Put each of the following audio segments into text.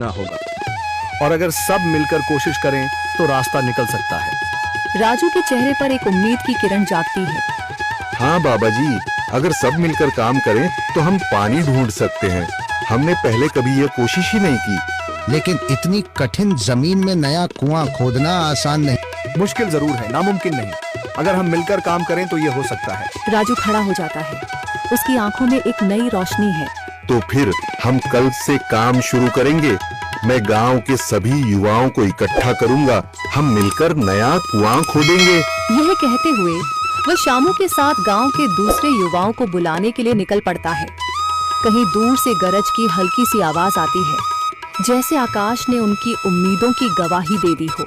ना होगा, और अगर सब मिलकर कोशिश करें तो रास्ता निकल सकता है। राजू के चेहरे पर एक उम्मीद की किरण जागती है। हाँ बाबा जी, अगर सब मिलकर काम करें तो हम पानी ढूंढ सकते हैं। हमने पहले कभी ये कोशिश ही नहीं की। लेकिन इतनी कठिन जमीन में नया कुआं खोदना आसान नहीं। मुश्किल जरूर है, नामुमकिन नहीं। अगर हम मिलकर काम करें तो ये हो सकता है। राजू खड़ा हो जाता है, उसकी आंखों में एक नई रोशनी है। तो फिर हम कल से काम शुरू करेंगे। मैं गांव के सभी युवाओं को इकट्ठा करूंगा। हम मिलकर नया कुआं खोदेंगे। यह कहते हुए वह शामू के साथ गांव के दूसरे युवाओं को बुलाने के लिए निकल पड़ता है। कहीं दूर से गरज की हल्की सी आवाज आती है, जैसे आकाश ने उनकी उम्मीदों की गवाही दे दी हो।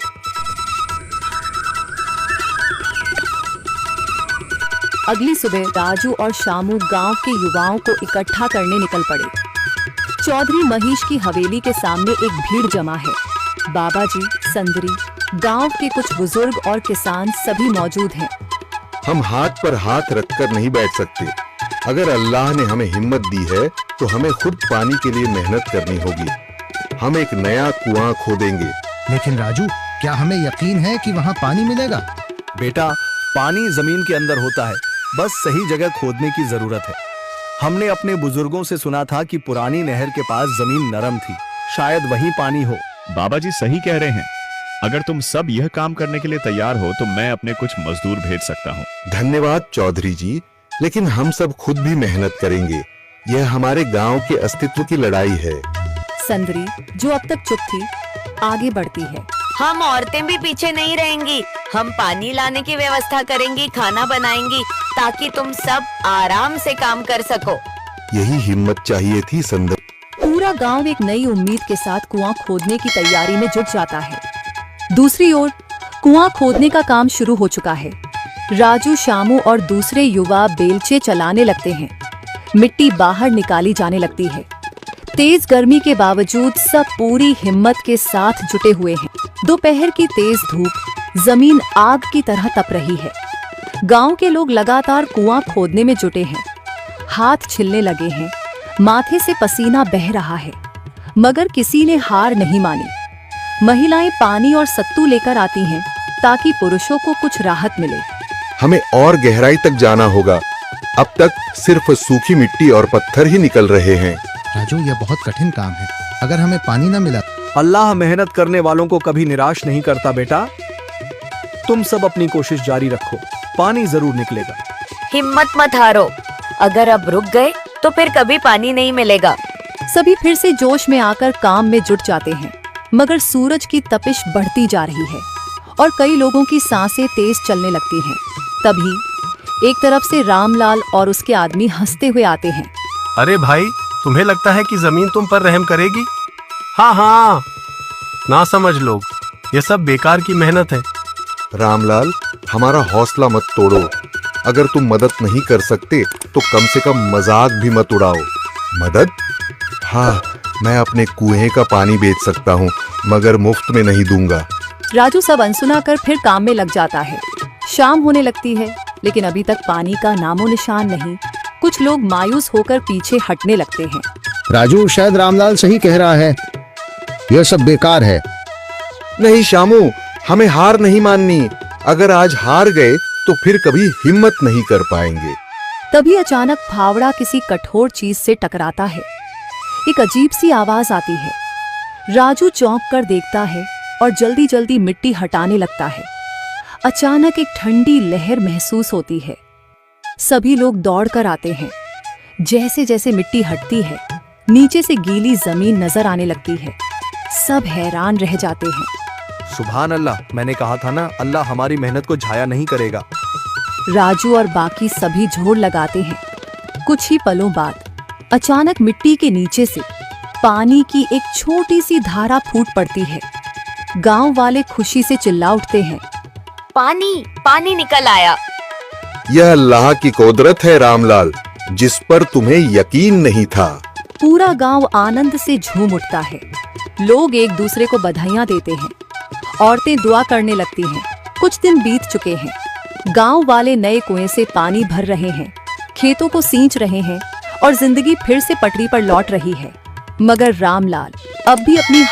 अगली सुबह राजू और शामू गांव के युवाओं को इकट्ठा करने निकल पड़े। चौधरी महेश की हवेली के सामने एक भीड़ जमा है। बाबा जी, संदरी, गांव के कुछ बुजुर्ग और किसान सभी मौजूद हैं। हम हाथ पर हाथ रखकर नहीं बैठ सकते। अगर अल्लाह ने हमें हिम्मत दी है तो हमें खुद पानी के लिए मेहनत करनी होगी। हम एक नया कुआं खोदेंगे। लेकिन राजू, क्या हमें यकीन है कि वहाँ पानी मिलेगा? बेटा, पानी जमीन के अंदर होता है, बस सही जगह खोदने की जरूरत है। हमने अपने बुजुर्गों से सुना था कि पुरानी नहर के पास जमीन नरम थी, शायद वहीं पानी हो। बाबा जी सही कह रहे हैं। अगर तुम सब यह काम करने के लिए तैयार हो तो मैं अपने कुछ मजदूर भेज सकता हूँ। धन्यवाद चौधरी जी, लेकिन हम सब खुद भी मेहनत करेंगे। यह हमारे गांव के अस्तित्व की लड़ाई है। संदरी, जो अब तक चुप थी, आगे बढ़ती है। हम औरतें भी पीछे नहीं रहेंगी। हम पानी लाने की व्यवस्था करेंगी, खाना बनाएंगी, ताकि तुम सब आराम से काम कर सको। यही हिम्मत चाहिए थी संदर। पूरा गांव एक नई उम्मीद के साथ कुआं खोदने की तैयारी में जुट जाता है। दूसरी ओर कुआं खोदने का काम शुरू हो चुका है। राजू, शामू और दूसरे युवा बेलचे चलाने लगते हैं। मिट्टी बाहर निकाली जाने लगती है। तेज गर्मी के बावजूद सब पूरी हिम्मत के साथ जुटे हुए हैं। दोपहर की तेज धूप जमीन आग की तरह तप रही है। गांव के लोग लगातार कुआं खोदने में जुटे हैं। हाथ छिलने लगे हैं, माथे से पसीना बह रहा है, मगर किसी ने हार नहीं मानी। महिलाएं पानी और सत्तू लेकर आती हैं ताकि पुरुषों को कुछ राहत मिले। हमें और गहराई तक जाना होगा। अब तक सिर्फ सूखी मिट्टी और पत्थर ही निकल रहे हैं। राजू, यह बहुत कठिन काम है। अगर हमें पानी न मिला। अल्लाह मेहनत करने वालों को कभी निराश नहीं करता बेटा। तुम सब अपनी कोशिश जारी रखो, पानी जरूर निकलेगा। हिम्मत मत हारो। अगर अब रुक गए तो फिर कभी पानी नहीं मिलेगा। सभी फिर से जोश में आकर काम में जुट जाते हैं, मगर सूरज की तपिश बढ़ती जा रही है और कई लोगों की सांसें तेज चलने लगती हैं। तभी एक तरफ से रामलाल और उसके आदमी हंसते हुए आते हैं। अरे भाई, तुम्हें लगता है कि जमीन तुम पर रहम करेगी? हाँ हाँ, ना समझ लोग, ये सब बेकार की मेहनत है। रामलाल, हमारा हौसला मत तोड़ो। अगर तुम मदद नहीं कर सकते तो कम से कम मजाक भी मत उड़ाओ। मदद? हाँ, मैं अपने कुएं का पानी बेच सकता हूँ, मगर मुफ्त में नहीं दूंगा। राजू सब अनसुना कर फिर काम में लग जाता है। शाम होने लगती है, लेकिन अभी तक पानी का नामो निशान नहीं। कुछ लोग मायूस होकर पीछे हटने लगते हैं। राजू, शायद रामलाल सही कह रहा है। यह सब बेकार है। नहीं शामू, हमें हार नहीं माननी। अगर आज हार गए तो फिर कभी हिम्मत नहीं कर पाएंगे। तभी अचानक फावड़ा किसी कठोर चीज से टकराता है। एक अजीब सी आवाज आती है। राजू चौंक कर देखता है और जल्दी जल्दी मिट्टी हटाने लगता है। अचानक एक ठंडी लहर महसूस होती है। सभी लोग दौड़कर आते हैं। जैसे जैसे मिट्टी हटती है, नीचे से गीली जमीन नजर आने लगती है। सब हैरान रह जाते हैं। सुभान अल्लाह, मैंने कहा था ना, अल्लाह हमारी मेहनत को जाया नहीं करेगा। राजू और बाकी सभी जोर लगाते हैं। कुछ ही पलों बाद अचानक मिट्टी के नीचे से पानी की एक छोटी सी धारा फूट पड़ती है। गांव वाले खुशी से चिल्ला उठते हैं। पानी पानी निकल आया। यह अल्लाह की कुदरत है रामलाल, जिस पर तुम्हें यकीन नहीं था। पूरा गांव आनंद से झूम उठता है। लोग एक दूसरे को बधाइयां देते हैं। औरतें दुआ करने लगती हैं। कुछ दिन बीत चुके हैं। गांव वाले नए कुएं से पानी भर रहे हैं, खेतों को सींच रहे हैं और जिंदगी फिर से पटरी पर लौट रही है। मगर रामलाल अब भी अपनी